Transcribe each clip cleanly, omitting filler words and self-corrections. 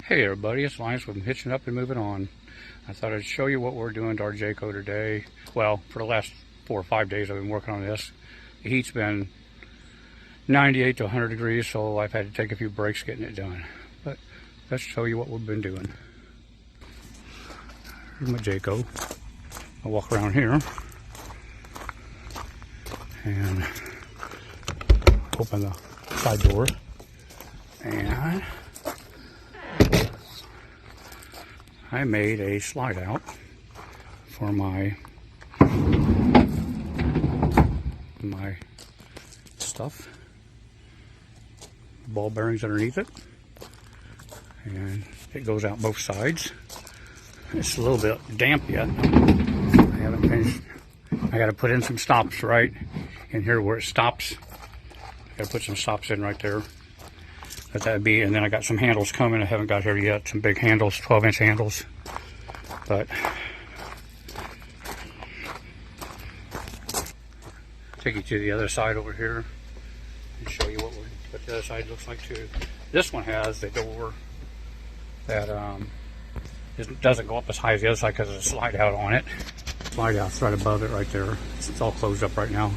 Hey everybody, it's Lance with Hitching Up and Moving On. I thought I'd show you what we're doing to our JAYCO today. Well, for the last 4 or 5 days I've been working on this. The heat's been 98 to 100 degrees, so I've had to take a few breaks getting it done. But let's show you what we've been doing. Here's my JAYCO. I'll walk around here and open the side door, and I made a slide out for my stuff. Ball bearings underneath it, and it goes out both sides. It's a little bit damp yet. I haven't finished. I got to put in some stops right in here where it stops. I got to put some stops in right there. Let that be, and then I got some handles coming. I haven't got here yet. Some big handles, 12-inch handles. But take you to the other side over here and show you what the other side looks like too. This one has the door that it doesn't go up as high as the other side because there's a slide out on it. Slide out's right above it right there. It's all closed up right now.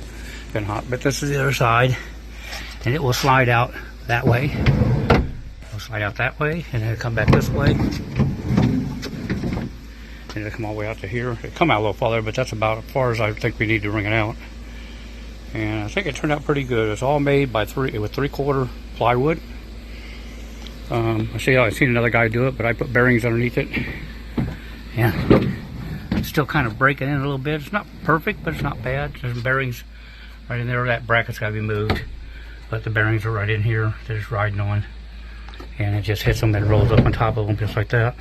Been hot, but this is the other side, and it will slide out that way. It'll slide out that way, and then it'll come back this way, and it'll come all the way out to here. It'll come out a little farther, but that's about as far as I think we need to bring it out. And I think it turned out pretty good. It's all made by with 3/4 plywood. I've seen another guy do it, but I put bearings underneath it, and it's still kind of breaking in a little bit. It's not perfect, but it's not bad. There's some bearings right in there. That bracket's got to be moved, but the bearings are right in here. They're just riding on, and it just hits them and rolls up on top of them just like that.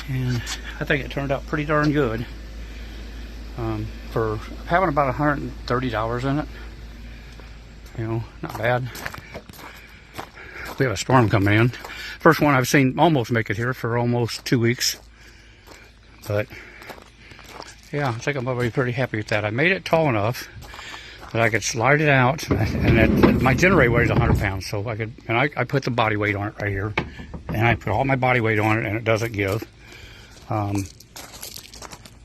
And I think it turned out pretty darn good for having about $130 in it. You know, not bad. We have a storm coming in. First one I've seen almost make it here for almost 2 weeks. But yeah, I think I'm gonna be pretty happy with that. I made it tall enough that I could slide it out, and my generator weighs 100 pounds, so I could, and I put the body weight on it right here, and I put all my body weight on it, and it doesn't give. I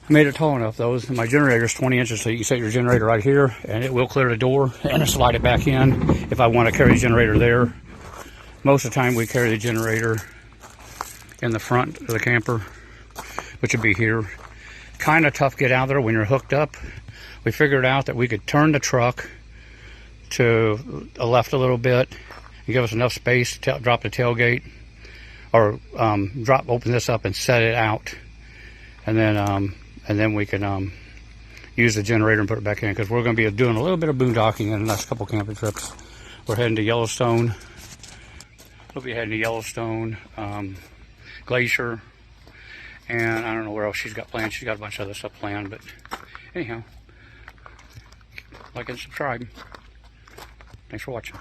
made it tall enough though. My generator is 20 inches, so you can set your generator right here, and it will clear the door and slide it back in if I want to carry the generator there. Most of the time we carry the generator in the front of the camper, which would be here. Kind of tough to get out there when you're hooked up. We figured out that we could turn the truck to the left a little bit and give us enough space to drop the tailgate, or open this up and set it out, and then we can use the generator and put it back in, because we're going to be doing a little bit of boondocking in the next couple camping trips. We're heading to Yellowstone. We'll be heading to Yellowstone, Glacier, and I don't know where else she's got planned. She's got a bunch of other stuff planned, but anyhow, like and subscribe. Thanks for watching.